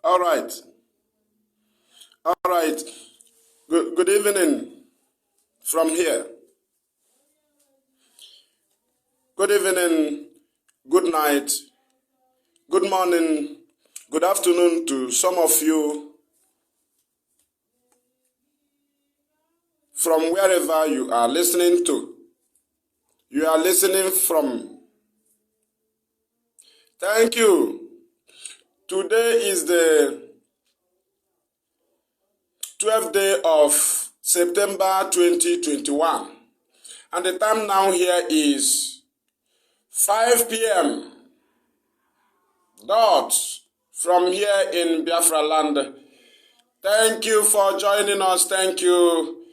All right. Good evening from here. Good evening, good night, good morning, good afternoon to some of you from wherever you are listening to. You are listening from. Thank you. Today is the 12th day of September 2021. And the time now here is 5 p.m. dot from here in Biafra land. Thank you for joining us. Thank you.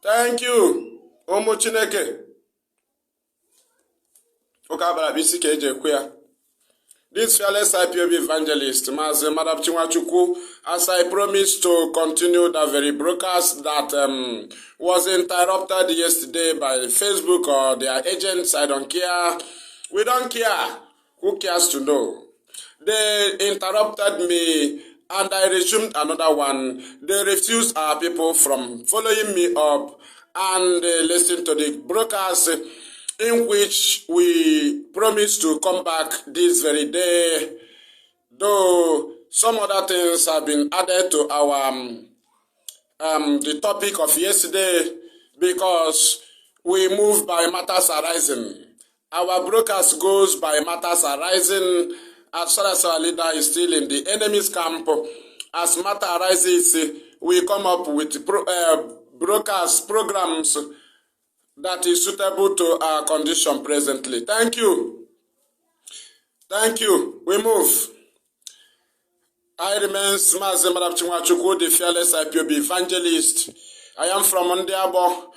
Thank you. Omo Chineke. Okabara bisike eje kwea. This fearless Ipob Evangelist MaziMaduabuchi Nwachukwu, as I promised to continue the very broadcast that was interrupted yesterday by Facebook or their agents, I don't care. We don't care. Who cares to know? They interrupted me and I resumed another one. They refused our people from following me up and listen to the broadcast in which we promise to come back this very day, though some other things have been added to our the topic of yesterday because we move by matters arising. Our broadcast goes by matters arising as far as our leader is still in the enemy's camp. As matter arises, we come up with broadcast programs that is suitable to our condition presently. Thank you. Thank you. We move. I remain MaziMaduabuchi Nwachukwu, the fearless Ipob Evangelist. I am from Ndiabo.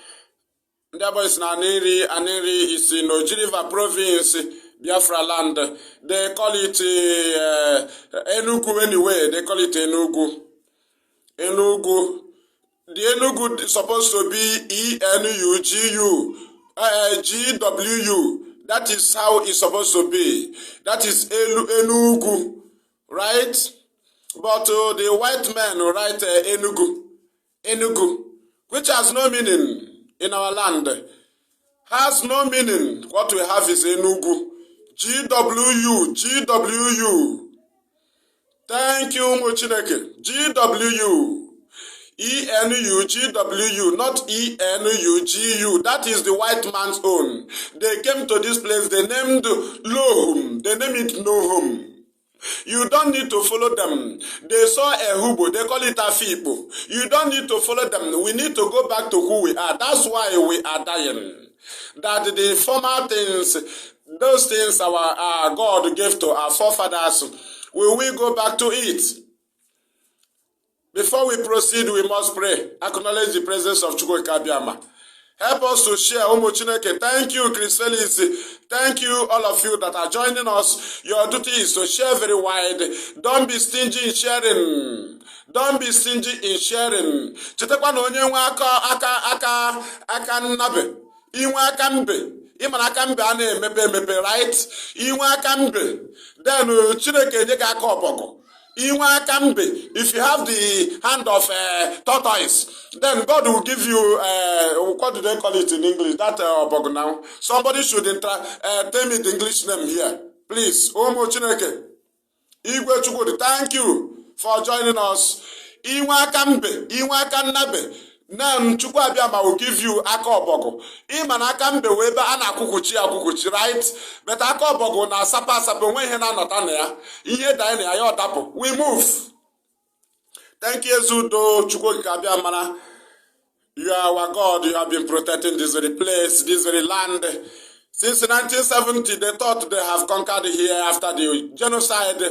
Ndiabo is in Aniri. Aniri is in Ojiriva province, Biafra land. They call it Enugu anyway. They call it Enugu. Enugu. The Enugu is supposed to be ENUGU, That is how it's supposed to be. That is Enugu, right? But the white men write Enugu, which has no meaning in our land. Has no meaning. What we have is Enugu. GWU. Thank you, Mochineke. GWU. ENUGW, not ENUGU. That is the white man's own. They came to this place, they named Lohum. They named it Nohum. You don't need to follow them. They saw a hubo, they call it a fibo. You don't need to follow them. We need to go back to who we are. That's why we are dying. That the former things, those things our God gave to our forefathers, will we go back to it? Before we proceed, we must pray. Acknowledge the presence of Chukwu Kabiama. Help us to share. Omo Chineke. Thank you, Chris Felix. Thank you, all of you that are joining us. Your duty is to share very wide. Don't be stingy in sharing. Don't be stingy in sharing. Chetakwa na onye nwe aka nnabe. Inwe aka mbe. Ịmana aka mbe a na-emepe, right? Inwe aka mbe. Then Chineke nye ka aka ọbọgọ. If you have the hand of tortoise, then God will give you, what do they call it in English? That now. Somebody should tell me the English name here. Please. Omo Chineke. Igwe Chukwu, thank you for joining us. Inwe aka nnabe. Then Chukwu Abịama will give you aka ọbọgụ. Ịma na aka mbe wee ebe a na-akwụkwụchi, right? But aka ọbọgụ na asapa onwe ihe na-anọta na ya. Ihe daị na ya ọdapụ. We move. Thank you, Zudo Chukwu Abịama. You are our God. You have been protecting this very place, this very land. Since 1970, they thought they have conquered here after the genocide.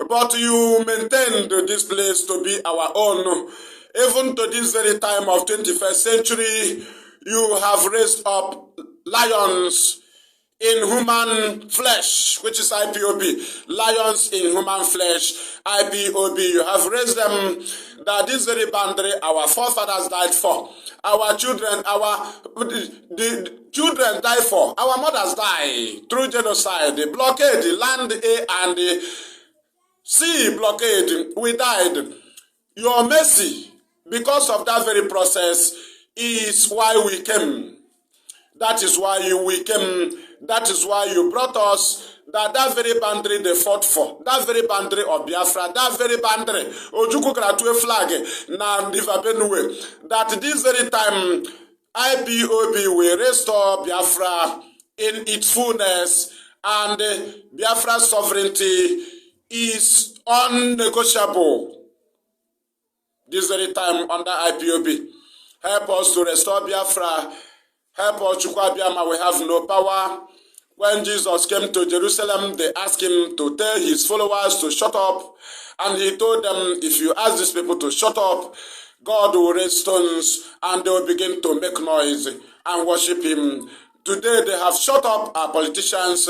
But you maintained this place to be our own. Even to this very time of 21st century, you have raised up lions in human flesh, which is IPOB. Lions in human flesh, IPOB. You have raised them that this very boundary our forefathers died for. Our children, the children die for. Our mothers die through genocide, the blockade, the land and the sea blockade, we died. Your mercy, because of that very process, is why we came. That is why we came. That is why you brought us. That very boundary they fought for. That very boundary of Biafra. That very boundary. Ojukwu Gratue flag. Na River Benue. That this very time, IPOB will restore Biafra in its fullness. And Biafra's sovereignty is unnegotiable. This very time under IPOB. Help us to restore Biafra. Help us, Chukwu Abiyama, we have no power. When Jesus came to Jerusalem, they asked him to tell his followers to shut up. And he told them, if you ask these people to shut up, God will raise stones and they will begin to make noise and worship him. Today they have shut up our politicians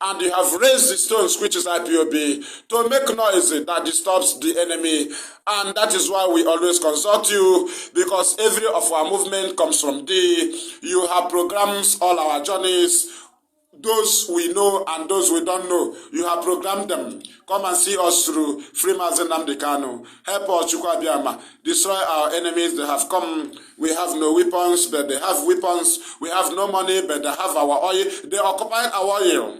and you have raised the stones, which is IPOB, to make noise that disturbs the enemy. And that is why we always consult you, because every of our movement comes from thee. You have programs all our journeys, those we know and those we don't know. You have programmed them. Come and see us through FreeMaziNnamdiKanu. Help us, Chukwu Abiyama. Destroy our enemies. They have come. We have no weapons, but they have weapons. We have no money, but they have our oil. They occupy our oil.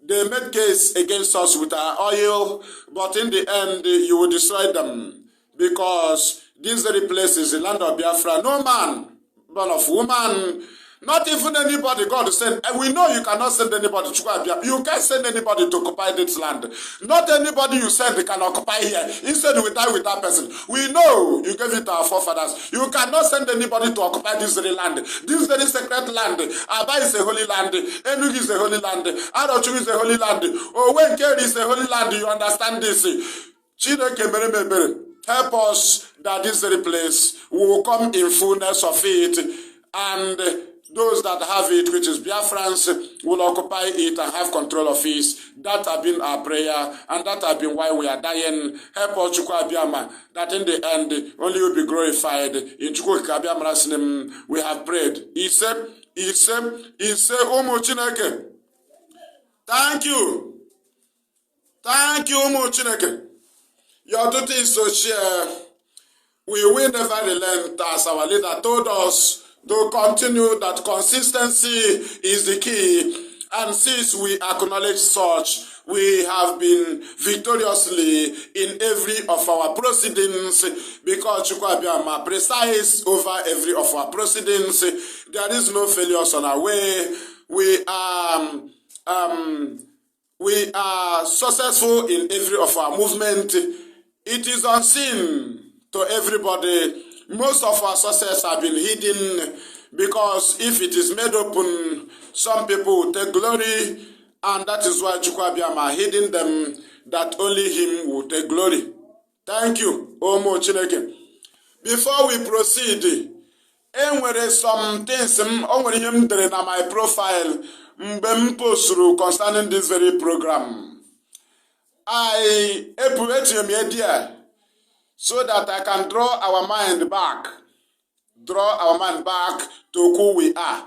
They made case against us with our oil, but in the end, you will destroy them. Because this very place is the land of Biafra. No man, born of woman, not even anybody God send. And we know you cannot send anybody to You can't send anybody to occupy this land. Not anybody you send can occupy here. Instead, we die with that person. We know you gave it to our forefathers. You cannot send anybody to occupy this very land. This very sacred land. Aba is a holy land. Enugu is a holy land. Arochukwu is a holy land. Owenkeri is a holy land. You understand this? Chineke mere mebere. Help us that this very place will come in fullness of it, and those that have it, which is Biafrans, will occupy it and have control of it. That has been our prayer, and that has been why we are dying. Help us, Chukwu Abiyama, that in the end, only will be glorified. In Chukwu Abiyama's name, we have prayed. Ise, Umu Chineke. Thank you. Thank you, Umu Chineke. Your duty is to share. We will never relent, as our leader told us, to continue that consistency is the key. And since we acknowledge such, we have been victoriously in every of our proceedings, because Chukwu Abiyama presides over every of our proceedings. There is no failures on our way. We are successful in every of our movement. It is unseen to everybody. Most of our success have been hidden, because if it is made open, some people will take glory, and that is why Chukwu Abiyama hidden them, that only him will take glory. Thank you, Omo Chineke. Before we proceed, enwere some things onwere ihe m dere na my profile mgbe m posturu concerning this very program. I etinye m here so that I can draw our mind back to who we are,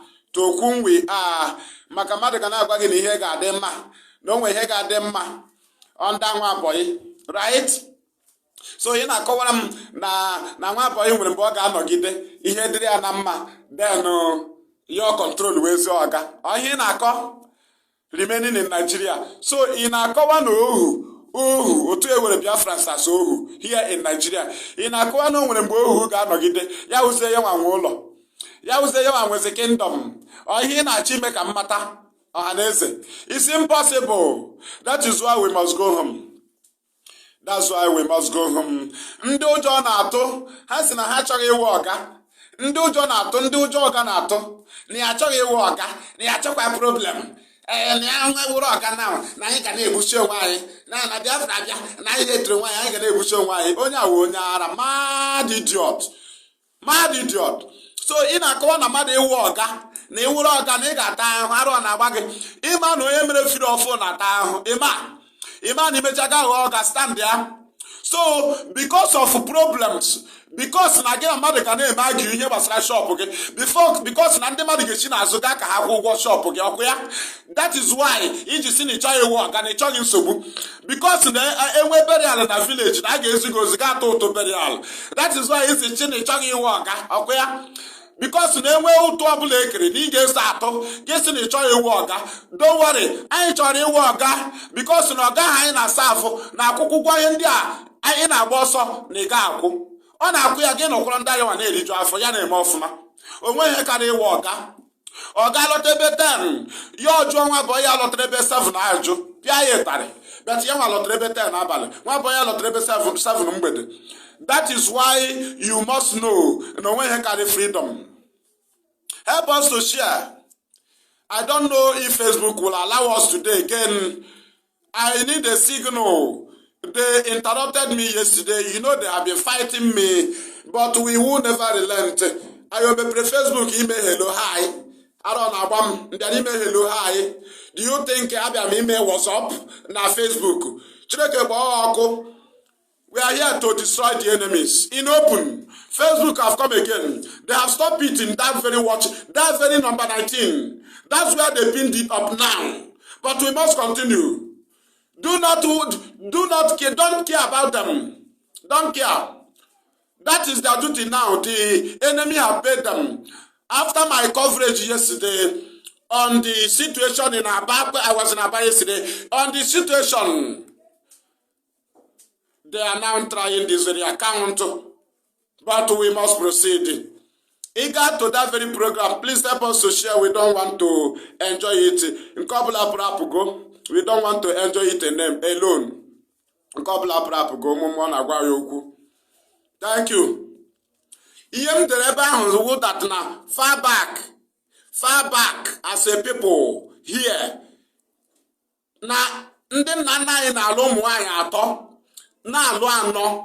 Maka mmadụ ga na-agwa gị na ihe ga-adị mma, na onwe ihe ga-adị mma onda nwa boy, right? So ị na-akọwara m na nwa boy nwere mgbe ọ ga-anọgide ihe dịrị ya na mma, then your control wee zi ọga. Ihe na-akọ remaining in Nigeria. So ị na-akọwa na otu ewere Biafrans as ohu here in Nigeria. Ị na-akọwa na o nwere mgbe ohu ga-anọgide ya uze ya nwa ụlọ, ya uze ya nweze kingdom. Ihe na-achọ ime ka mmata ọhaneze. It's impossible. That is why we must go home. That's why we must go home. Ndị ụjọ na-atụ ha si na ha achọghị iwe ọga. Ndị ụjọ na-atụ, ndị ụjọ ọga na-atụ na ya achọghị iwe ọga, na ya achọkwa problem. Na ya nwewuru ọga na anyị ga na-egbuchi onwe anyị, na Biafra abịa na anyị na-etiri onwe anyị ga na-egbuchi onwe anyị. Onye awa onye ara, mad idiot. So ị na-akọwa na mmadụ iwu ọga na iwuru ọga na ị ga-ata ahụ, arụ na-agba gị. Ịma na onye mere firi ọfụ na-ata ahụ. Ịma na imechaga ahụ ọga stand ya. So because of problems, because na again mmadụ ka na-eme agụ ihe gbasara shop gị because na ndị mmadụ ga-esi n'azụ gaa ka ha kwụ ụgwọ shop gị ọkụ ya. That is why iji si na ịchọghị ewu ọga na ịchọghị nsogbu, because na enwe burial na village na a ga-ezi gị ozi ga atụ ụtụ burial. That is why isi chi na ịchọghị iwu ọga ọkụ ya, because na enwe ụtụ ọbụla ekere na ị ga-eso atụ ga-esi na ịchọghị iwu ọga. Don't worry, anyị chọrọ iwu ọga because na ọga ha anyị na-asa afụ na akwụkwọ ụgwọ ihe ndị a anyị na-agba ọsọ na ị ga-akwụ. Ọ na-akwụ ya gị nọkwara ndị anyị na-eriju afọ ya na-eme ọfụma. O nweghị karịa iwu ọga. Ọga lọta ebe 10 ya ọjụọ nwa bụ ya lọtara ebe 7 ajụ pịa ya ịtarị, bet ya nwa lọtara ebe 10 abalị, nwa bụ ya lọtara ebe 7 mgbede. That is why you must know na onweghị karịa freedom. Help us to share. I don't know if Facebook will allow us today. Again, I need a signal. They interrupted me yesterday. You know they have been fighting me, but we will never relent. I will be Facebook email hello hi. I don't know about email hello hi. Do you think Abiam email was up na Facebook? We are here to destroy the enemies in open. Facebook have come again. They have stopped it in that very watch, that very number 19. That's where they pinned it up now. But we must continue. Don't care about them. Don't care. That is their duty now. The enemy have paid them. After my coverage yesterday on the situation in Aba, I was in Aba yesterday, on the situation, they are now trying this very account, but we must proceed. Eager to that very program, please help us to share. We don't want to enjoy it. In couple of go. We don't want to enjoy it alone. Thank you. That now far back as a people here. Now, ndị nna nna anyị na-alụ ụmụ nwaanyị atọ, na-alụ anọ,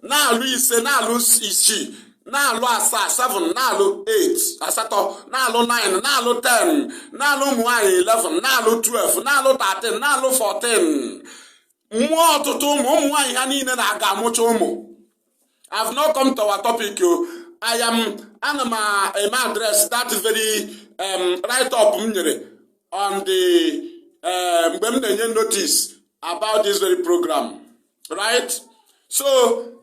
na-alụ ise, na-alụ isii, na-alụ asaa, 7, na-alụ 8, asatọ, na-alụ 9, na-alụ 10, na-alụ ụmụ nwaanyị 11, na-alụ 12, na-alụ 13, na-alụ 14. Mmụọ ọtụtụ ụmụ nwaanyị ha niile na-aga amụcha ụmụ. I've not come to our topic. I am address that very write up on the notice about this very program. Right? So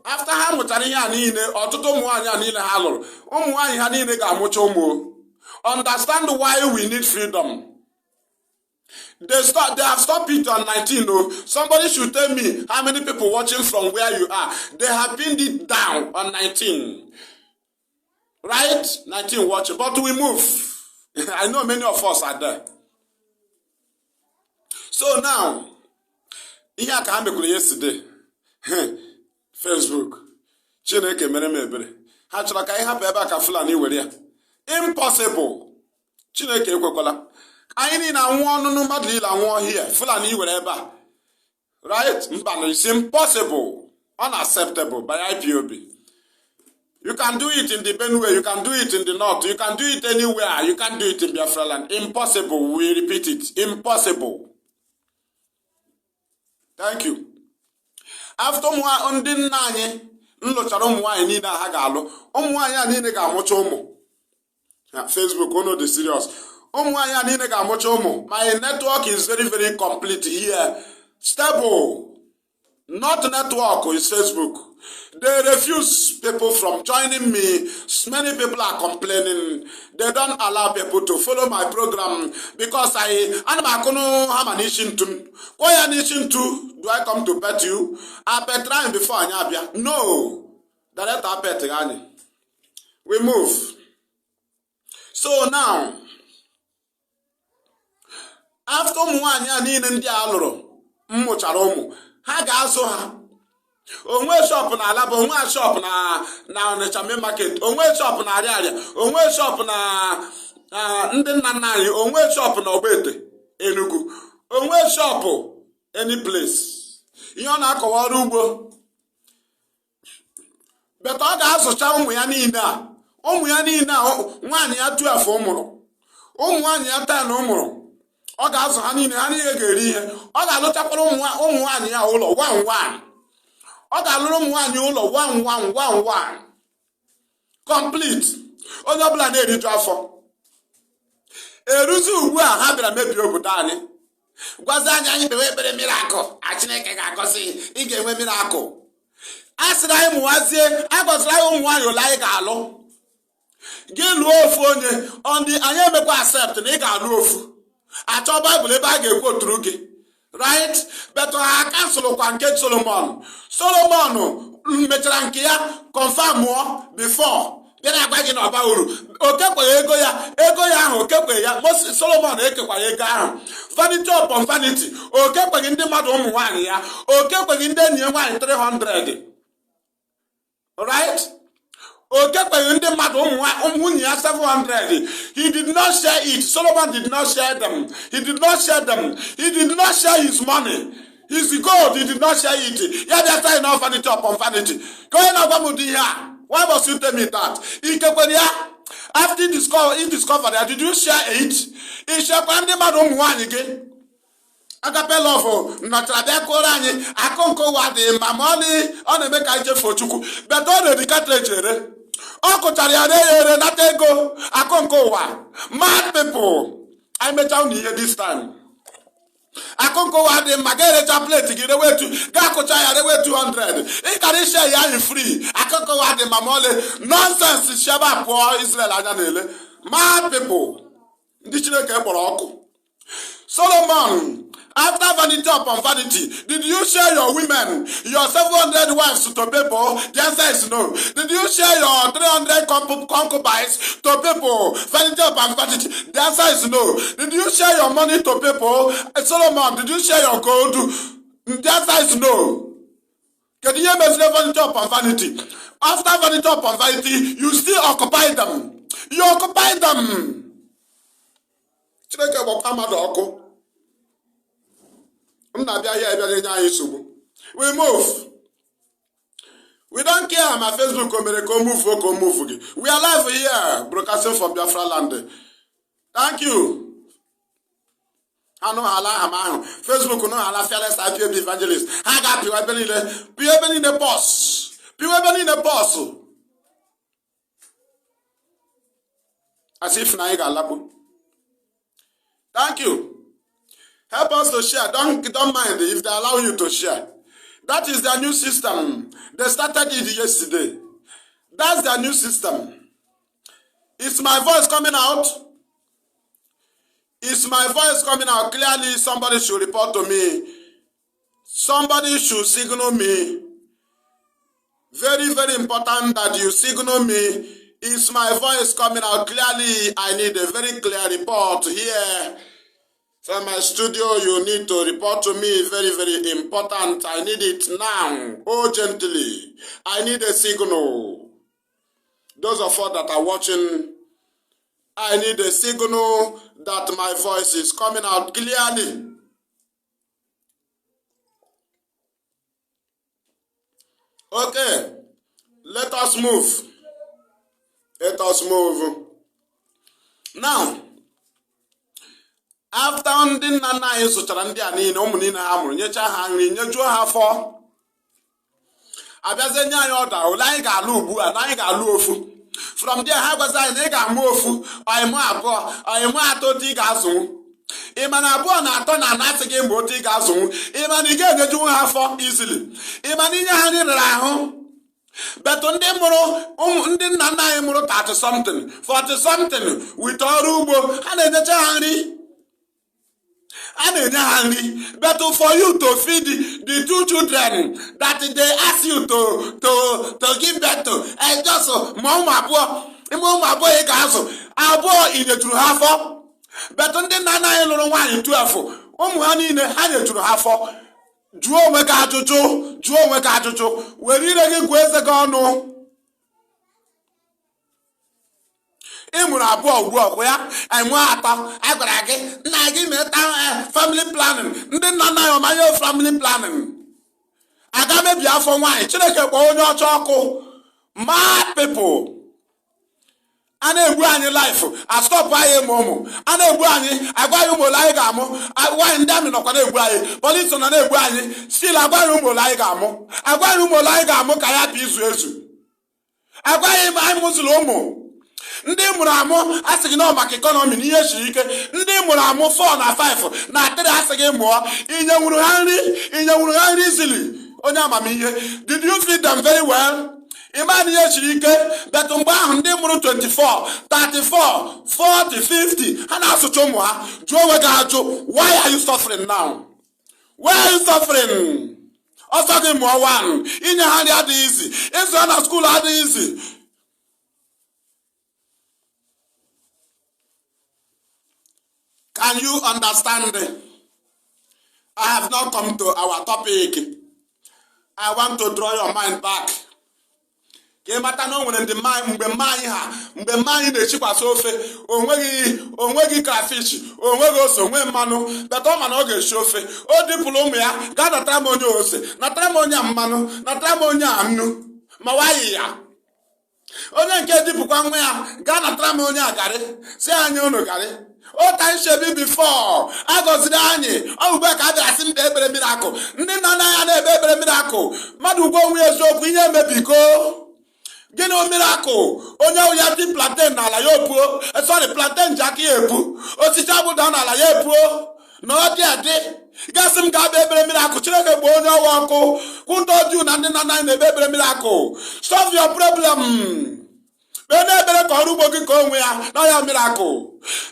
after ha mụtara ihe a niile, ọtụtụ ụmụ nwaanyị a niile ha lụrụ, ụmụ nwaanyị ha niile ga-amụcha ụmụ. Understand why we need freedom. They have stopped it on 19. Oh. Somebody should tell me how many people watching from where you are. They have pinned it down on 19. Right? 19 watching. But we move. I know many of us are there. So now, ihe aka ha mekwuru yesterday. Facebook. Chineke mere m ebere. Ha chọrọ ka anyị hapụ ebe a ka Fulani were ya. Impossible. Chineke ekwekwala. Anyị niile anwụ ọnụnụ mmadụ niile anwụọ here. Fulani were ebe a. Right? Mbana, it's impossible. Unacceptable by IPOB. You can do it in the Benue, you can do it in the north, you can do it anywhere. You can't do it in Biafra land. Impossible. We repeat it. Impossible. Thank you. After ndị nna anyị nlụchara ụmụ nwaanyị niile ha ga-alụ, ụmụ nwaanyị a niile ga-amụcha ụmụ. Facebook, no the serious. Ụmụ nwaanyị a niile ga-amụcha ụmụ. My network is very, very complete here. Stable. Not network is Facebook. They refuse people from joining me. Many people are complaining. They don't allow people to follow my program because do I come to pet you? I pet trying before Anyabia. No. Direct I pet Gani. We move. So now, after Mwanya niile ndị alụrụ mmụchara ụmụ, ha ga-azụ ha. Onwe shop na Alaba, onwe shop na Onitsha main market, onwe shop na Ariaria, onwe shop na ndị nna nna anyị, onwe shop na Ogbete, Enugu, onwe shop any place. Ihe ọ na-akọwa ọrụ ugbo. But ọ ga-azụcha ụmụ ya niile a. Ụmụ ya niile a, nwaanyị ya 12 ụmụrụ. Ụmụ nwaanyị ya 10 ụmụrụ. Ọ ga-azụ ha niile ga-eri ihe. Ọ ga-alụchakwara ụmụ nwaanyị ya ụlọ 1-1. ọ ga-alụrụ ụmụ nwaanyị ụlọ 1111 complete. Onye ọbụla na-eriju afọ. Eruzi ugbu a ha bịara mebie obodo anyị. Gwazi anyị bewe ekpere miracle. Chineke ga-agọzi ị ga-enwe miracle. A sịrị anyị mụwazie, a gọziri anyị ụmụ nwaanyị ole anyị ga-alụ. Gị lụọ ofu onye, anyị emekwa accept na ị ga-alụ ofu. Achọ Baịbụl ebe a ga-ekwu oturu gị. Right? But ha kanselụkwa nke Solomon mechara nke ya confirm mụọ before. Bịa na-agwa gị na ọba uru. Okekweghị ego ya ahụ okekweghị ya. Solomon ekekwaghị ego ahụ. Vanity upon vanity. Okekweghị ndị mmadụ ụmụ nwaanyị ya. Okekweghị ndị enyi ya nwaanyị 300. Right? Okekweghị ndị mmadụ nwunye ya 700. He did not share it. Solomon did not share them. He did not share them. He did not share his money. His gold, he did not share it. Yeah, that's why enough vanity upon vanity. Go ahead and here. Why must you tell me that? After he discovered that, did you share it? He shared ndị mmadụ ụmụ nwaanyị gị. Agape love natara bịa kụrụ anyị akụkụ ụwa dị mma ma ọ na-eme ka anyị chefuo Chukwu. But ọ na-edikata echere. Ọ kụchara ya na-ere nata ego akụkụ ụwa. Mad people. I mecha unu ihe this time. Akụkụ ụwa dị mma ga-erecha plate gị rewetu ga-akụcha ya rewe 200. Ị kara ishe ya anyị free. Akụkụ ụwa dị mma ma ọlị nonsense sheba pụọ Israel anya na-ele. Mad people. Ndị Chineke kpọrọ ọkụ. Solomon, after vanity upon vanity, did you share your women, your 700 wives to people? The answer is no. Did you share your 300 concubines to people? Vanity upon vanity. The answer is no. Did you share your money to people? Solomon, did you share your gold? The answer is no. Can you measure vanity upon vanity? After vanity upon vanity, you still occupy them. You occupy them. We move. We don't care my Facebook move. We are live here, broadcasting from Biafra land. Thank you. I know how Facebook no hala fearless Ipob Evangelist. I got people in the boss. People in the boss. As if na iga labu. Thank you. Help us to share. Don't mind if they allow you to share. That is their new system. They started it yesterday. That's their new system. Is my voice coming out? Is my voice coming out? Clearly, somebody should report to me. Somebody should signal me. Very, very important that you signal me. Is my voice coming out? Clearly, I need a very clear report here. From my studio, you need to report to me. Very, very important. I need it now, urgently. I need a signal. Those of us that are watching, I need a signal that my voice is coming out clearly. Okay, let us move. Let us move. Now, after ndị nna nna anyị zụchara ndị a niile ụmụ niile ha mụrụ nyecha ha nri nyejuo ha afọ abịazie nye anyị ọda ole anyị ga-alụ ugbu a na anyị ga-alụ ofu from there ha gwazi anyị na ị ga-amụ ofu ọyịmụ abụọ ọyịmụ atọ otu ị ga-azụnwu ịma na abụọ na atọ na anasị gị mgbe otu ị ga-azụnwu ịma na ị ga-enyejuwu ha afọ easily ịma na inye ha nri rere ahụ betu ndị nna nna anyị mụrụ 30 something 40 something with ọrụ ugbo ha na-enyecha ha nri but for you to feed the 2 children that they ask you to give birth to, and just ụmụ abụọ ị ga-azụ abụọ inyejuru ha afọ but ndị nna nna anyị lụrụ nwaanyị 12 ụmụ ha niile ha nyejuru ha afọ. Jụọ onwe gị ajụjụ were ire gị gwa eze gị ọnụ. Ị mụrụ abụọ ugbu a ya enwe atọ agwara gị nna gị meta family planning ndị nna nna ya ọmanye family planning aga mebi afọ nwaanyị Chineke kpọọ onye ọcha ọkụ. Mad people, a na-egbu anyị life astọpụ anyị ịmụ ụmụ, a na-egbu anyị agwa anyị ụmụ ole anyị ga-amụ, agwa ndị amị nọkwa na-egbu anyị, polisi nọ na-egbu anyị, stil agwa anyị ụmụ ole anyị ga-amụ, agwa anyị ụmụ ole anyị ga-amụ ka ya bụ izu ezu, agwa anyị ma anyị mụziri ụmụ. Ndị mụrụ amụ asị gị nọ maka ekọnọmi na ihe siri ike, ndị mụrụ amụ 4 na 5 na 3 asị gị mụọ, inyenwuru ha nri izili. Onye amamihe, did you feed them very well? Ịma ihe siri ike, bet mgbe ahụ ndị mụrụ 24, 34, 40, 50 ha na-asụcha ụmụ ha. Jụọ onwe gị ajụ, why are you suffering now? Why are you suffering? Ọsọ gị mụọ 1, inye ha nri adịghị izi, ịzụ ha na skuul adịghị izi. Can you understand? I have not come to our topic. I want to draw your mind back. Ka ịmata na o nwere mgbe mma anyị na-echikwasị ofe, onweghị crayfish, onweghị ose, onwe mmanụ, beta ọ ma na ọ ga-eshi ofe. O dịpụrụ ụmụ ya, gaa natara m onye ose, natara m onye mmanụ, natara m onye nnu, ma waghị ya. Onye nke dịpụkwa nwa ya, gaa natara m onye garị, si anyị unu garị. O time shebi before agọziri anyị, ọ ugbu a ka a bịara sị m kpee ekpere miracle. Ndị nna nna ya na-ekpe ekpere miracle, mmadụ ugwu onwe eziokwu ihe emebigo. Gịnị miracle? Onye ya dị plantain n'ala ya opuo, sorry, plantain ji aka ya epu, osisi abụda n'ala ya epuo, na ọ dị adị. Gasị m ga-abịa ekpere miracle, Chineke gbuo onye ọwa ọkụ, kwụnta oju na ndị nna nna na-ekpe ekpere miracle. Solve your problem. Kpee n'ekpere ka ọrụ ugbo gị ka onwe ya, na ya miracle.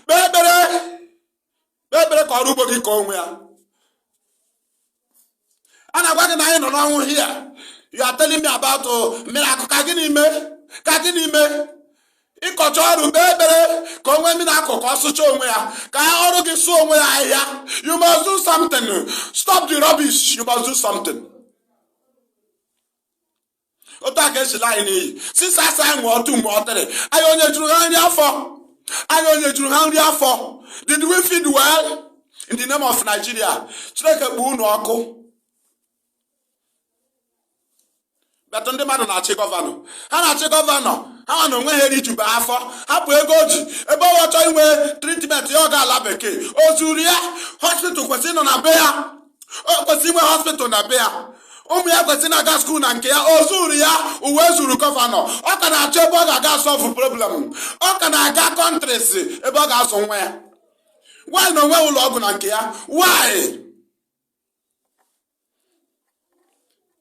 Kpee ekpere ka ọrụ ugbo gị ka onwe ya. A na-agwa gị na anyị nọ n'ọnwụ here. You are telling me about miracle. Ka gịnị ime? Ịkọcha ọrụ kpee ekpere ka onwe miracle ka ọ sụcha onwe ya, ka ọrụ gị sụọ onwe ya ahịhịa. You must do something. Stop the rubbish. You must do something. Otu a ka esila anyị n'iyi. Sisa asa anyị mụọ 2 mụọ 3. Anyị onye juru ha nri afọ. Did we feed well? In the name of Nigeria, Chineke kpụ unu ọkụ. Betụ ndị mmadụ na-achị gọvanọ. Ha na-achị gọvanọ, ha na onwe ha erijube afọ, hapụ ego o ji, ebe ọ chọọ inwe treatment ya ọ ga-ala bekee. O zuru ya, hospital kwesịrị nọ na be ya. O kwesịrị inwe hospital na be ya. Ụmụ ya kwesịrị na-aga skuul na nke ya. O zuru ya, uwe zuru gọvanọ. Ọ ka na-achọ ebe ọ ga-aga solve problem. Ọ ka na-aga countries ebe ọ ga-azụ nwa ya. Why na onwe ụlọ ọgwụ na nke ya? Why?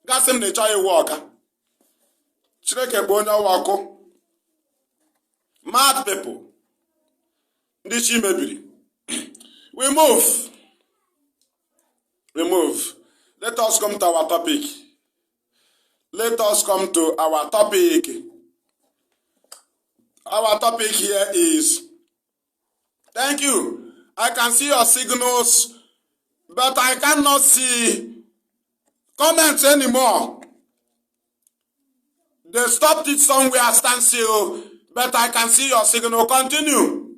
Gasị m na ịchọ iwu ọga. Chineke bụ onye ọwa ọkụ. Mad people. Ndị chi mebiri. We move. Let us come to our topic. Our topic here is, thank you. I can see your signals, but I cannot see comments anymore. They stopped it somewhere, stand still, but I can see your signal. Continue.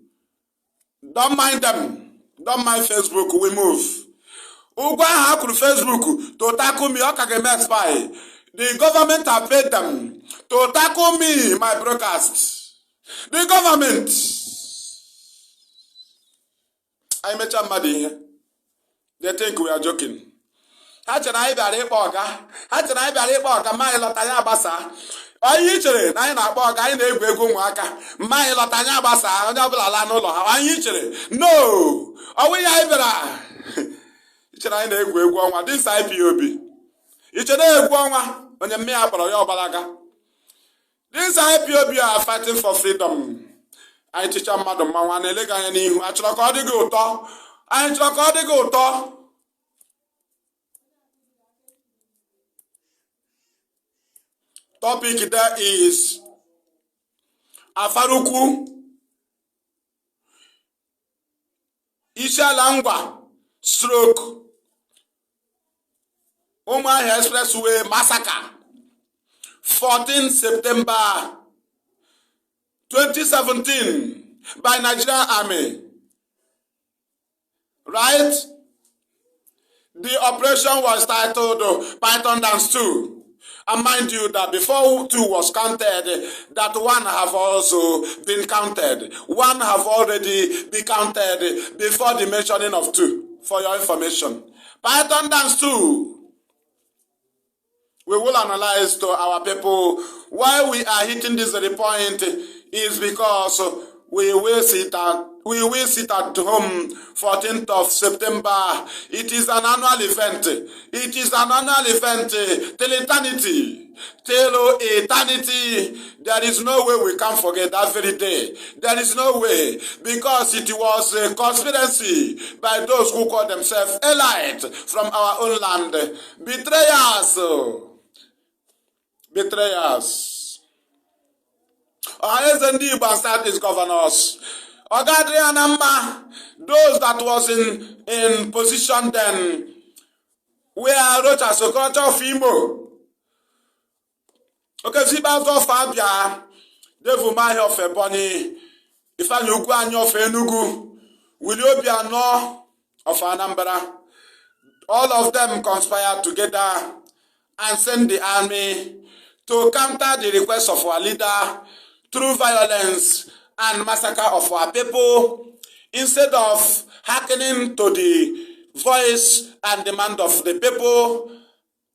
Don't mind them. Don't mind Facebook. We move. Ugwa ha kwuru Facebook to tackle me. Ọ ka ga-eme expire. The government have paid them to tackle me, my broadcast. The government. I met somebody here. They think we are joking. Ha chere anyị bịara ịkpọ ọga. Ma anyị lọta ya agbasa. Onye chere na anyị na-akpọ ọga, anyị na-egwu egwu ụmụaka. Ma anyị lọta ya agbasa, onye ọbụla laa n'ụlọ ha. Anyị chere no, ọnwụ ya anyị bịara. Ichere anyị na-egwu egwu ọnwa. This Ipob. Ichere egwu ọnwa, onye mme ya kpọrọ ya ọgbalaga. This Ipob are fighting for freedom. Anyị ticha mmadụ mmanwụ, na-ele gị anya n'ihu. Anyị chọrọ ka ọ dị gị ụtọ. Topic there is Afarukwu, Isiala Ngwa, stroke, Umuahia Expressway massacre, 14 September 2017 by Nigerian Army. Right? The operation was titled Python Dance 2. And mind you that before 2 was counted, that 1 have also been counted. 1 have already been counted before the mentioning of 2, for your information. Python dance 2. We will analyze to our people why we are hitting this very point is because we will sit at home 14th of September. It is an annual event. It is an annual event till eternity. Till eternity. There is no way we can forget that very day. There is no way, because it was a conspiracy by those who call themselves elite from our own land. Betrayers. Betrayers. Ndị Igbo and start is governors. Ogadri Anamba, those that was in position then, where Rocha Sokoto of Imo. Okay, Zibas of Fabia, Devumai of Ebony, Ifanyuguanyo of Enugu, Williobia of Anambra. All of them conspired together and sent the army to counter the request of our leader through violence and massacre of our people, instead of hearkening to the voice and demand of the people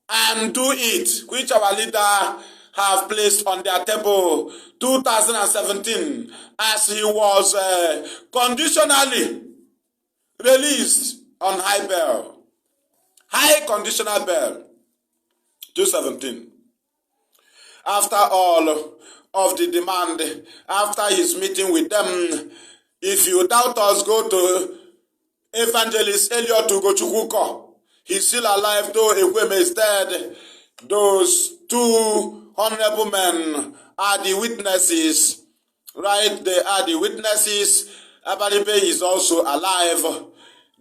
and do it, which our leader have placed on their table 2017, as he was conditionally released on high bail, high conditional bail, 2017. After all of the demand, after his meeting with them, if you doubt us, go to Evangelist Nwachukwu. He's still alive, though Ekweme is dead. Those 2 honorable men are the witnesses, right? They are the witnesses. Abaribe is also alive.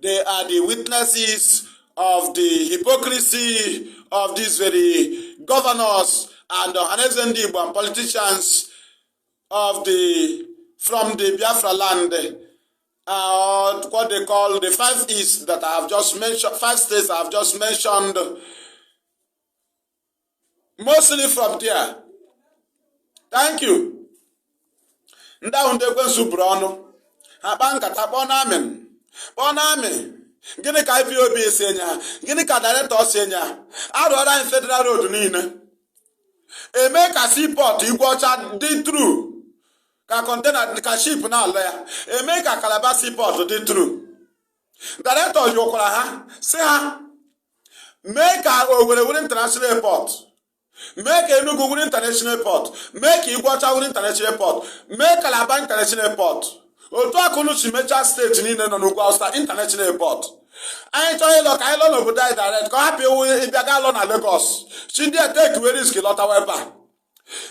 They are the witnesses of the hypocrisy of these very governors and Ndị Igbo and politicians of from the Biafra land, what they call the 5 East that I have just mentioned, 5 states I have just mentioned, mostly from there. Thank you. Ndahundekwen Subrono, Habankata Bonami. Gịnị ka Ipob esi enya? Gịnị ka director si enya? Arụọra in federal road niile. Eme ka seaport Igweọcha dị true. Ka container ka ship na ala ya. Eme ka Calabar seaport dị true. Director yokwara ha, si ha, mee ka Owerri were international airport. Make Enugu were international airport. Make Igweọcha were international airport. Make Calabar international airport. Otu akụnụ si mecha steeti niile nọ n'Ugwu Awụsa international airport. Anyị chọrọ ịlọ ka anyị lọ n'obodo anyị direct ka ọ hapụ iwu ịbịa ga lọ na Lagos. Si ndị take were risk lọtawa ebe a.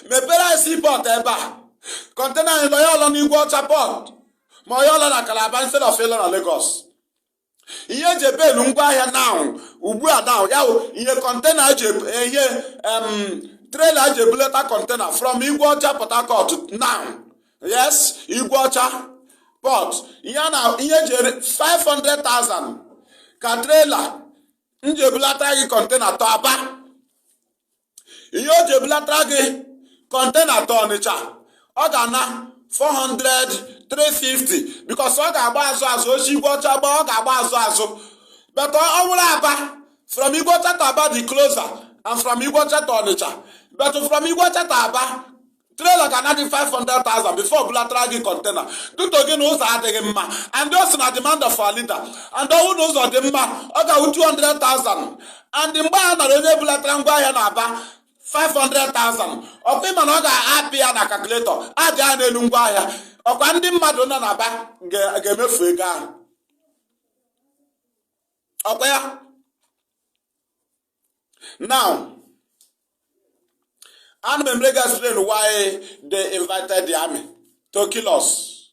Mepere anyị seaport ebe a. Container anyị lọ ya ọlọ n'Igweọcha port. Ma ọ ya ọlọ na Calabar instead of ịlọ na Lagos. Ihe eji ebelu ngwa ahịa now, ugbu a now, ya ihe container eji trailer eji ebuleta container from Igweọcha Port Harcourt now. Yes, Igweọcha port. Ihe eji 500,000 ka trailer nji ebulata gị container to Aba. Ihe o ji ebulata gị container to Ọnịcha, ọ ga-ana 400, 350, because ọ ga-agba azụ ochi Igweọcha gba, ọ ga-agba azụ. But ọ bụrụ Aba, from Igweọcha to Aba dị closer, and from Igweọcha to Ọnịcha. But from Igweọcha to Aba, trailer ga na 500,000 before bulatara gị container. Duto gị na ụzọ adịghị mma, and those na demand of our leader, and ọwụ na ụzọ dị mma, ọ ga-awụ 200,000, and mgbe a nara onye bulatara ngwa ahịa na Aba 500,000. Ọkwa ịma na ọ ga-apị ya na calculator, adị ya n'elu ngwa ahịa. Ọkwa ndị mmadụ nọ na Aba ga-emefu ego ahụ. Ọkwa ya. Now, and let me explain why they invited the army to kill us.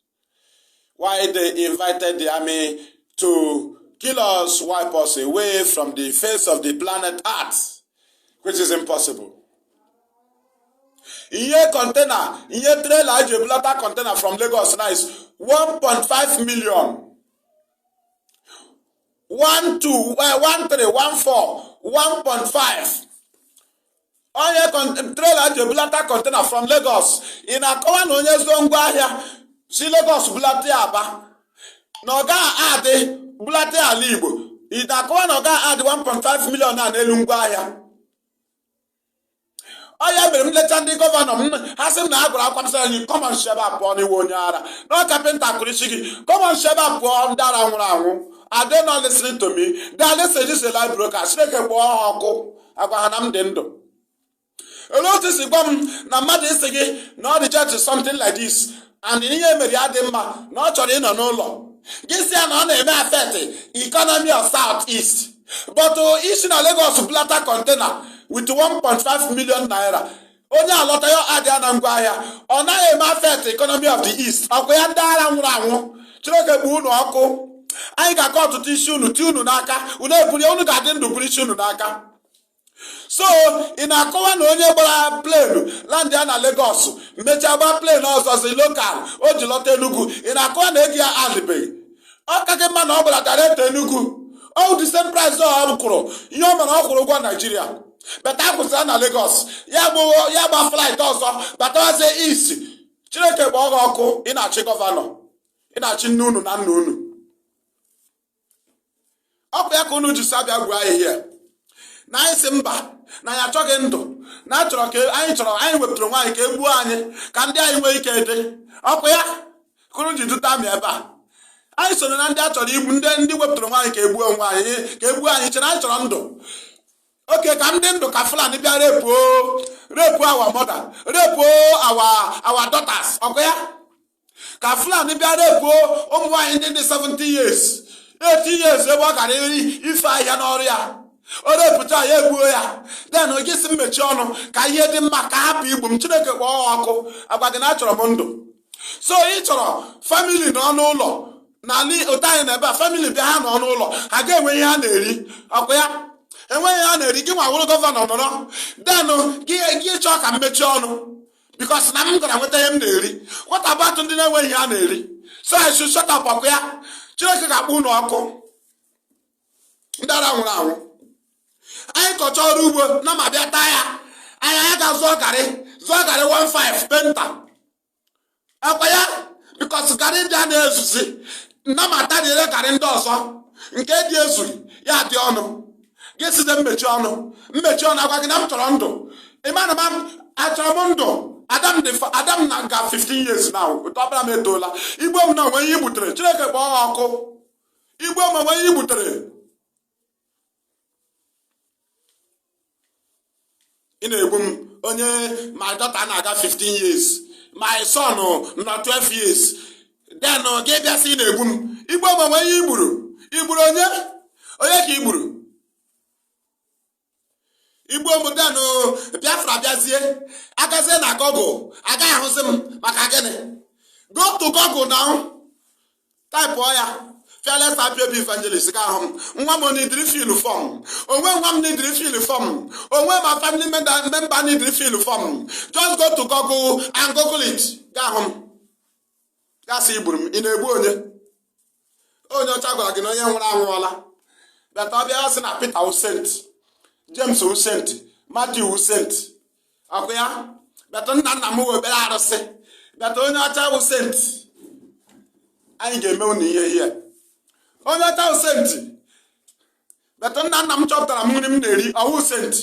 Why they invited the army to kill us, wipe us away from the face of the planet Earth, which is impossible. Iye container, iye trailer, Jeblata container from Lagos now is 1.5 million. 1.5. Onye trailer ji ebulata container from Lagos. Ị na-akọwa na onye zụọ ngwa ahịa si Lagos bulata ya Aba na ọ ga-adị bulata ya ala Igbo. Ị na-akọwa na ọ ga-adị 1.5 million na n'elu ngwa ahịa. Ọ ya mere m lecha ndị gọvanọ m ha sị m na ha gwara akwa nsọ anyị kọmọn shebe pụọ n'iwe onye ara na kapịnta kụrụ isi gị kọmọn shebe pụọ ndị ara nwụrụ anwụ. I don't know listening to me. They are listening to live broadcast. Chineke kpọọ ha ọkụ agwa ha na m dị ndụ. Olee otu si gwa m na mmadụ isi gị na ọ dị church something like this and ihe mere ya dị mma na ọ chọrọ ịnọ n'ụlọ gị si ya na ọ na-eme affect economy of South East but isi na Lagos bulata container with 1.5 million naira onye alọta ya adịa na ngwa ahịa ọ naghị eme affect economy of the East ọkwa ya ndị ara nwụrụ anwụ. Chineke gbuo unu ọkụ. Anyị ga-akọ ọtụtụ isi unu ti unu n'aka unu ebulie unu ga-adị ndụ buru isi unu n'aka. So ị na-akọwa na onye gbara plenu landị ya na Lagos mechaa gba plenu ọzọzi lokal o ji lọta Enugu ị na-akọwa na ego ya adịbeghị. Ọ ka gị mma na ọ gbara direct Enugu ọ the same price ọ kwụrụ ihe ọ mere ọ kwụrụ ụgwọ Naijiria beta akwụsịra na Lagos ya gba flight ọzọ batawazie isi. Chineke gba ọgha ọkụ. Ị na-achị gọvanọ ị na-achị nne unu na nna unu. Ọ bụ ya ka unu ji sabịa gwa ahịhịa na anyị si mba na anyị achọghị ndụ na achọrọ ka anyị wepụtara nwaanyị ka egbuo anyị ka ndị anyị nwee ike ede. Ọ bụ ya ka unu ji duta m ebe a. Anyị soro na ndị a chọrọ igbu ndị wepụtara nwaanyị ka egbuo nwaanyị ka egbuo anyị chere anyị chọrọ ndụ. Oke ka ndị ndụ ka Fulani bịa repuo our mother repuo our daughters. Ọ bụ ya ka Fulani bịa repuo ụmụ nwaanyị ndị dị 70 years 80 years ebe ọ gara ife ahịa n'ọrụ ya o repụta ya egbuo ya den o gịsị mmechi ọnụ ka ihe dị mma ka hapụ igbu m. Chineke kpọọ ọkụ agwa gị na achọrọ m ndụ. So ị chọrọ famili n'ọnụ ụlọ n'ala ụta anyị na ebe a famili bịa ha n'ọnụ ụlọ ha ga-enwe ihe ha na-eri. Ọkwa ya enweghị ihe ha na-eri gị nwa wụrụ gọvanọ nọrọ den gị chọọ ka mmechi ọnụ bikos na m gara nweta ihe m na-eri. What about ndị na-enweghị ihe ha na-eri? So I should shut up. Ọkwa ya Chineke ga-akpọ unu ọkụ ndị ara nwụrụ anwụ. Anyị kọcha ọrụ ugbo na ma bịa taa ya anyị ga-azụọ garị 15 penta. Akwa ya bikos garị ndị a na-ezuzi na ma tadịre garị ndị ọzọ nke dị ezughị ya dị ọnụ gị size mmechi ọnụ agwa gị na m chọrọ ndụ. Ịmana m achọrọ m ndụ. Adam na nga 15 years now ụtọbara m etoola. Igbo m na onwe ihe igbutere. Chineke kpọọ ha ọkụ. Igbo m onwe ihe igbutere. Ị na-egbu m onye my daughter na-aga 15 years my son na 12 years then gị bịa sị ị na-egbu m. Igbo m onwe ihe igburu onye ka igburu. Igbo m den Biafra bịazie agazie na Google agaghị ahụzi m maka gịnị. Go to Google now type ya Fearless Ipob Evangelist ga ahụ m. Nwa m n'idiri fill form onwe nwa m n'idiri fill form onwe ma family member n'idiri fill form. Just go to Google and Google it ga ahụ m gasị igburu m. Ị na-egbu onye ọcha gwara gị na onye nwụrụ anwụọla beta ọ bịa sị na Peter Usent James Usent Matthew Usent. Ọkwa ya beta nna m wee bere arụsị beta onye ọcha Usent anyị ga-eme unu ihe ihe. Onye ọcha Usent beta nna m chọpụtara m nri m na-eri ọwụ Usent.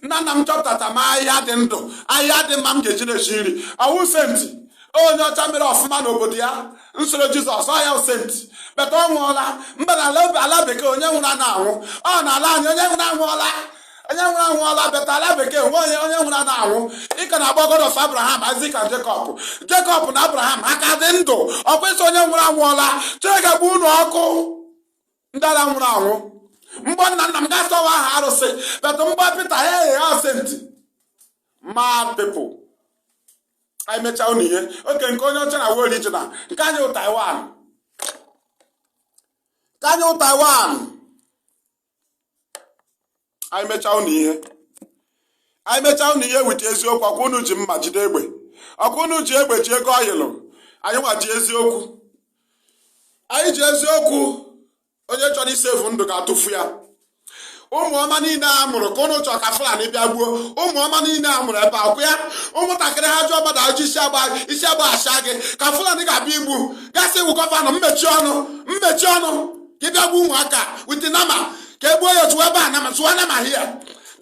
Nna m chọpụtara m ahịhịa dị ndụ ahịhịa dị mma m ga-eji na-esi nri ọwụ Usent. Onye ọcha mere ọfụma n'obodo ya nsoro Jizọs ọya Usent beta ọ nwụọla. Mba na ala bekee onye nwụrụ anwụ ọ na ala anyị onye nwụrụ anwụọla beta ala bekee onye nwụrụ anwụ. Ị ka na-agba God of Abraham, Isaac and Jacob na Abraham aka dị ndụ ọ kwesị onye nwụrụ anwụọla. Chineke gbuo unu ọkụ ndị ara nwụrụ anwụ. Mgbọ nna m ga-asọwa aha arụsị beta mgbọ Peter Usent mad people. Anyị mechaa unu ihe oke nke onye ọcha na wo original nke anyị wụ Taiwan. Anyị mechaa unu ihe wite eziokwu. Ọkwa unu ji mma jide egbe. Ọkwa unu ji egbe ji ego ọyịlụ. Anyị nwa ji eziokwu. Anyị ji eziokwu. Onye chọrọ isefu ndụ ga-atụfu ya. ụmụ ọma niile a mụrụ ka ụnụ chọrọ ka Fulani bịa gbuo ụmụ ọma niile a mụrụ ebe akwụ ya ụmụntakịrị ha jụọ mmadụ ajụ isi agba asha gị ka Fulani ga-abịa igbu gasị iwu gọvanọ mmechi ọnụ ka ị bịa gbuo ụmụaka wit nama ka e gbuo ya otu ebe a nama tụwa nama hia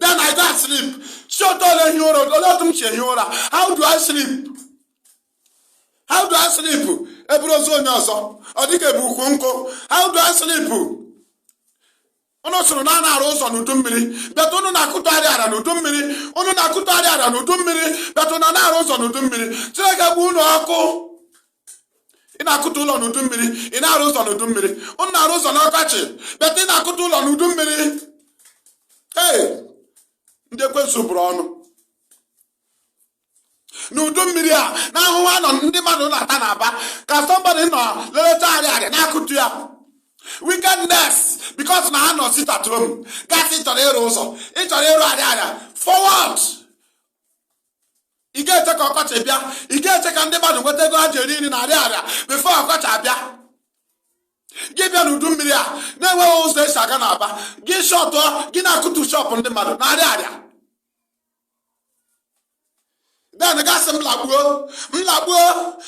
then I go and sleep shot ole ehi ụra ole otu m si ehi ụra how do I sleep eburu ozu onye ọzọ ọ dịka ebu ukwu nkụ how do I sleep ụnụ sụrụ na a na-arụ ụzọ n'udu mmiri bịata ụnụ na-akụtụgharị ara n'udu mmiri bịata ụnụ na-arụ ụzọ n'udu mmiri Chineke gbu ụlọ ọkụ ị na-akụta ụlọ n'udu mmiri ị na-arụ ụzọ n'udu mmiri ụnụ na-arụ ụzọ n'ọkọchị bịata ị na-akụta ụlọ n'udu mmiri ndị ekwensu bụrụ ọnụ n'udu mmiri a na ahụhụ anọ ndị mmadụ na-ata n'Aba ka somebody nọ leleta arịarịa na-akụtu ya wickedness because na ha nọ sit at home gasị ịchọrọ ịrụ ụzọ ịchọrọ ịrụ arịarịa forward ị ga-eche ka ọkọchị bịa ị ga-eche ka ndị mmadụ nweta ego ha ji eri nri na arịarịa before ọkọchị abịa gị bịa n'udu mmiri a na-enweghị ụzọ esi aga n'Aba gị shọtụọ gị na-akụtu shọpụ ndị mmadụ na arịarịa then gasị m lagbuo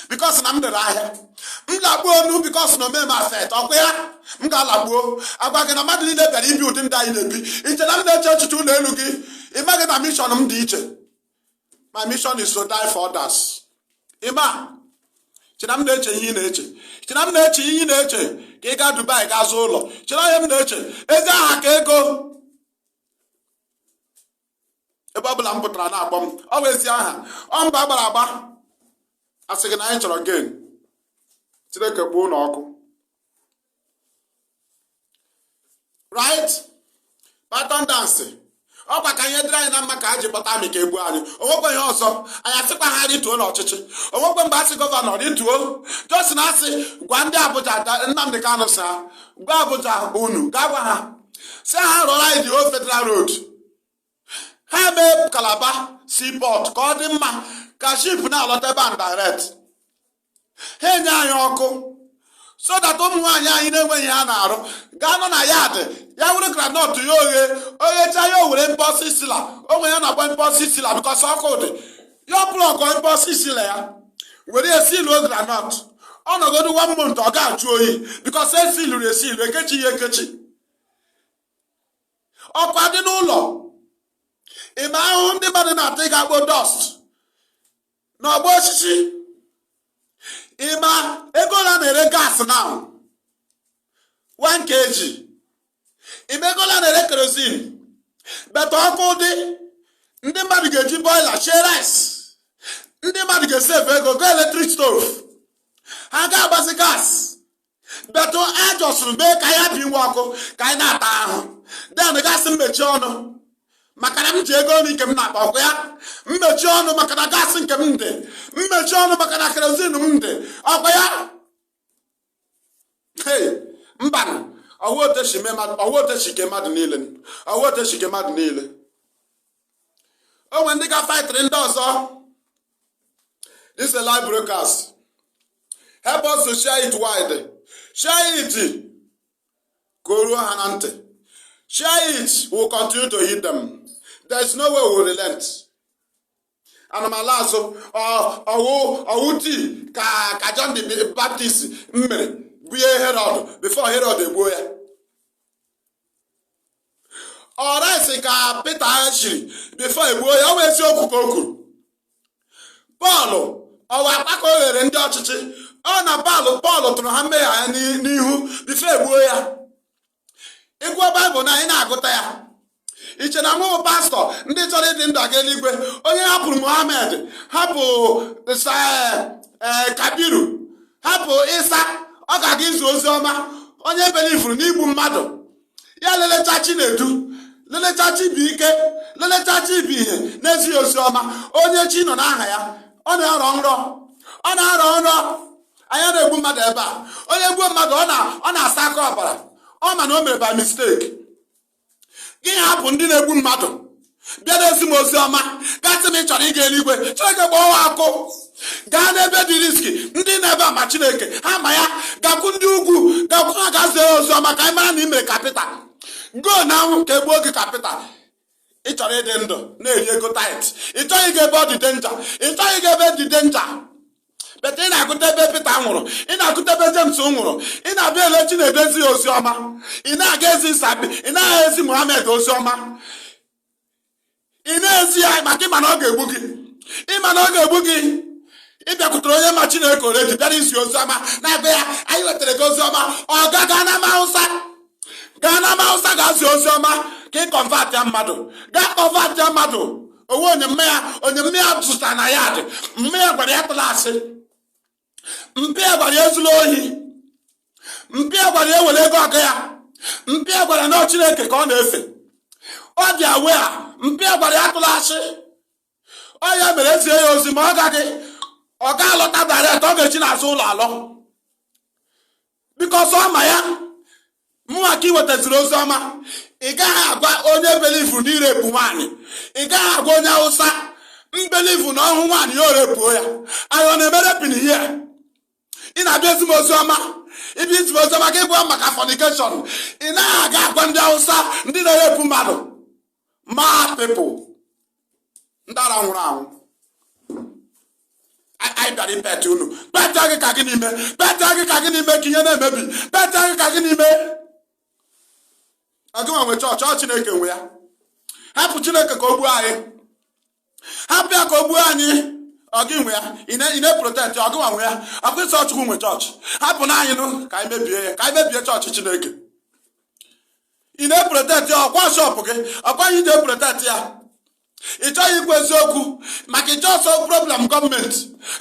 because na m rere ahịa m lagbuo nu because na omeme afet ọkwa ya m ga-alagbuo agwa gị na mmadụ niile bịara ibi ụdị ndị anyị na-ebi iche na m na-eche echiche ụlọ elu gị ịmaghị na mission m dị iche my mission is to die for others ịma chena m na-eche ihe ị na-eche chena m na-eche ihe ị na-eche ka ị gaa Dubai gaa zụọ ụlọ chena ihe m na-eche ego aha ka ego ebe ọ bụla m pụtara na-akpọ m ọ bụ ezi aha ọ mba gbara agba asị gị na anyị chọrọ gain Chineke gbuo n'ọkụ right pattern dance ọkwa ka ihe dịrị anyị na mma ka ha ji kpọta amị ka egbu anyị onwekwe ihe ọzọ anyị asịkwa ha rituo n'ọchịchị onwekwe mgbe asị gọvanọ rituo josi na asị gwa ndị Abuja Nnamdi Kanu si ha gwa Abuja unu gaa gwa ha si ha rụọrọ anyị the old federal road ha mee Calabar seaport ka ọ dị mma ka ship na-alọta ebe and direct ha enye anyị ọkụ so that ụmụ nwaanyị anyị na-enweghị ha na-arụ gaa nọ na yadị ya were granọt ya oghecha ya o were mpọsị sila onwe ya na-agba mpọsị sila bikọs ọkụ dị ya plọkọ mpọsị sila ya were esiluo granọt ọnọgodu 1 month ọ ga-ajụ oyi bikọs esiluru ekechi ya ekechi ọkụ adị n'ụlọ ime ahụhụ ndị mmadụ na-ata ị ga-akpọ dọst n'ọgba osisi ịma ego ole na-ere gas now 1 kg ime ego ole na-ere kerosene beta ọkụ dị ndị mmadụ ga-eji boiler share rice ndị mmadụ ga-esave ego go electric stove ha ga-agbazi gas beta ajọsụrụ mee ka ya bi nwa ọkụ ka anyị na-ata ahụ den gasị mmechi ọnụ maka na m ji ego n'ike m na-akpa ọkụ ya mmechi ọnụ maka na gasị nke m dị mmechi ọnụ maka na kerozin m dị ọkụ ya mba ọwụotechike mmadụ niile onwe ndị ga-faịtịrị ndị ọzọ. This is a live broadcast. Help us to share it wide. Share it ka o ruo ha na ntị. Share it, we'll continue to hit them. There's no way we'll relent. Anamala azụ ọwụti ka John the Baptist mere buye Herod before Herod egbuo ya. Ọrịa ka Peter shiri before egbuo ya, ọ wee eziokwu ka o kwuru. Pọl ọwa akpaka o ghere ndị ọchịchị ọ na Pọl tụrụ ha mmehie ya n'ihu before egbuo ya. Ịgụọ Baịbụl na anyị na-agụta ya iche na mụ pastọ ndị chọrọ ịdị ndụ aga eluigwe onye hapụrụ Mohammed hapụ Kabiru hapụ Isa ọ ga-aga izu ozi ọma onye belifuru n'igbu mmadụ ya lelecha Chinedu lelecha Chibuike lelecha Chibuihe n'ezighị ozi ọma onye chi nọ n'aha ya ọ na-arọ nrọ anya na-egbu mmadụ ebe a onye gbuo mmadụ ọ na-asa aka ọbara ọ ma na o mere by mistake. Gị hapụ ndị na-egbu mmadụ bịa n'ezi m ozi ọma gasị m ị chọrọ ịga eluigwe Chineke gbawa akụ gaa n'ebe dị riski ndị na-ebe ama Chineke ha ma ya gakwu ndị ugwu gakwu ha gazie ozi ọma ka anyị mara na ị mere kapịta go now ka egbuo gị kapịta. Ị chọrọ ịdị ndụ na-eri ego tait. Ị chọghị ịga ebe ọ dị denja. Ị chọghị ịga ebe dị denja. Bet ị na-agụta ebe Pita nwụrụ. Ị na-agụta ebe James nwụrụ. Ị na-abịa ele Chinedu ezi ozi ọma. Ị na-aga ezi Sabi. Ị na-aga ezi Muhammad ozi ọma. Ị na-ezi ya maka ịma na ọ ga-egbu gị. Ịma na ọ ga-egbu gị. Ị bịakwutere onye ma Chineke oredi bịara isi ozi ọma na-ebe ya anyị wetara gị ozi ọma. Ọ gaa na Hausa. Gaa na Hausa ga-azụ ozi ọma ka ị kọnvat ya mmadụ. Gaa kọnvat ya mmadụ. Owe onye mme ya zụtara na ya dị. Mme ya gwara ya tụrụ asị. Mpe ya gwara ya ezula ohi. Mpe ya gwara ya ewere ego ọga ya. Mpe ya gwara na Chineke ka ọ na-efe. Ọ dị awe a. Mpe ya gwara ya tụrụ asị. Ọ ya mere ezie ya ozi ma ọ gaghị. Ọ ga-alọta direct, ọ ga-echi n'azụ ụlọ alọ. Bikọs ọ ma ya mụnwa ka ị wetaziri ozi ọma. Ị gaghị agwa onye belivu na irepu nwaanyị. Ị gaghị agwa onye Hausa mbelivu na ọhụụ nwaanyị ya orepuo ya. Anyị ọ na-emere pin ihe. Ị na-abịa ezigbo ozi ọma. Ịbịa ezigbo ozi ọma ka ịgwa maka fornication. Ị naghị aga agwa ndị Hausa ndị na-erepu mmadụ. Mad people. Ndị ara nwụrụ anwụ. Anyị bịara ipet unu. Peta gị ka gị n'ime. Peta gị ka gị n'ime ka ihe na-emebi. Peta gị ka gị n'ime. Ọgụma nwe chọọchị Chineke nwe ya. Hapụ Chineke ka o gbuo anyị. Hapụ ya ka o gbuo anyị. Ọgị nwe ya. Ị na-eprotect ya. Ọgụma nwe ya. Ọkụ isi Chukwu nwe chọọchị. Hapụ na anyị nụ ka anyị mebie ya. Ka anyị mebie chọọchị Chineke. Ị na-eprotect ya. Ọkwa shọpụ gị. Ọkwa anyị na-eprotect ya. Ị chọghị ikwu eziokwu maka ịchọ ọsọ problem gọọmenti.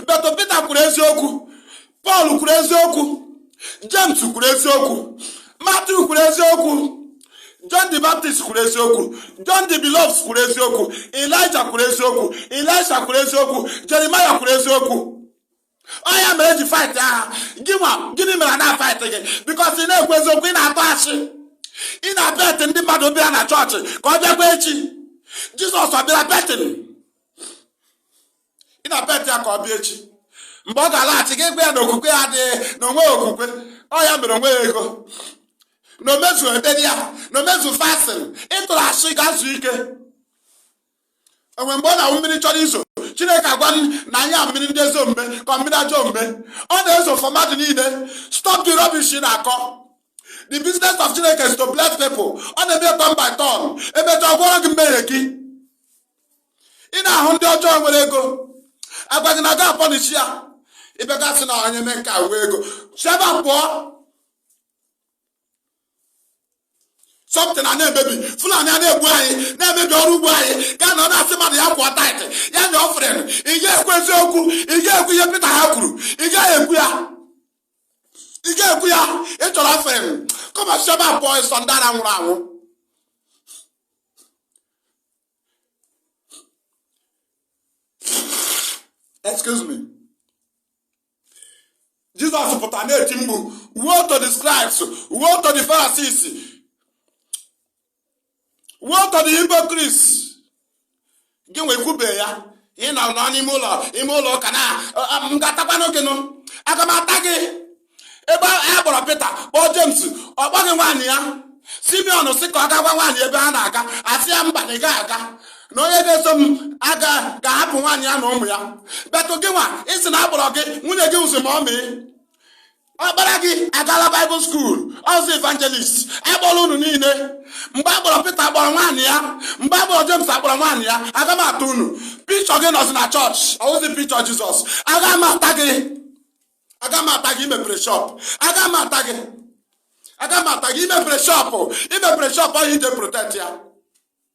Beto Peter kwuru eziokwu. Paul kwuru eziokwu. James kwuru eziokwu. Matthew kwuru eziokwu. John the Baptist kwuru eziokwu. John the Beloved kwuru eziokwu. Elijah kwuru eziokwu. Elisha kwuru eziokwu. Jeremiah kwuru eziokwu. Onye mere ji fight agha. Gịnị mere na fight gị? Because ị na-ekwu eziokwu, ị na-atụ asị. Ị na-abet ndị mmadụ bịa na chọọchị ka ọ bịakwa echi. Jizọs ọbịara betin. Ị na-abet ya ka ọ bịa echi. Mgbe ọ ga-alaghachi gị gwa ya na okwukwe ya adịghị na onwe okwukwe. Ọ ya mere onwe ya ego. Na omezu ebedi ya. Na omezu fasin. Ịtụrụ asị ga-azụ ike. Onwe mgbe ọ na-awụ mmiri chọrọ izo. Chineke agwa na anyị mmiri ndị ezi omume ka mmiri ajọ omume. Ọ na-ezo for mmadụ niile. Stop the rubbish ị na-akọ. The business of Chineke is to bless people. Ọ na-eme turn by turn. Emecha ọgwụrụ gị mmehie gị. Ị na-ahụ ndị ọjọọ nwere ego. Agwa gị na ga apọnichi ya. Ibe gasị na onye mee nke a wee ego. Sheba pụọ. Something a na-emebi. Fulani a na-egbu anyị. Na-emebi ọrụ ugbo anyị. Gaa na ọ na-asị mmadụ ya kwụọ taịtị. Ya nye ọfren. Ị ga-ekwu eziokwu. Ị ga-ekwu ihe Pita ha kwuru. Ị gaghị ekwu ya. Ị ga-ekwu ya. Ị chọrọ ọfren. Kọma sheba pụọ ịsọ ndị ara nwụrụ anwụ. Excuse me. Jesus pụtara na-eti mgbu. Woe to the scribes. Woe to the Pharisees. Woe to the hypocrites. Gị nwee kwube ya. Ị nọ n'ime ụlọ ụka na m ga-atakwa n'oge nụ. Aga m ata gị. Ebe a kpọrọ Pita kpọọ James ọ kpọghị nwaanyị ya. Simeon sị ka ọ gagwa nwaanyị ebe ha na-aga. Asị ya mba na ị gaghị aga. Na onye ga-eso m ga-ahapụ nwaanyị ya na ụmụ ya. Beto gị nwa isi na akpọrọ gị nwunye gị ụzọ ma ọ mee. Ọkpara gị agala Bible school. Ọzọ Evangelist akpọrọ unu niile. Mgbe akpọrọ Pita akpọrọ nwaanyị ya. Mgbe akpọrọ James akpọrọ nwaanyị ya. Aga m atụ unu. Pichọ gị nọzi na chọọchị. Ọwụzi pichọ Jizọs. Aga m ata gị imepere shop. Aga m ata gị imepere shop. Imepere shop ọ ije protect ya.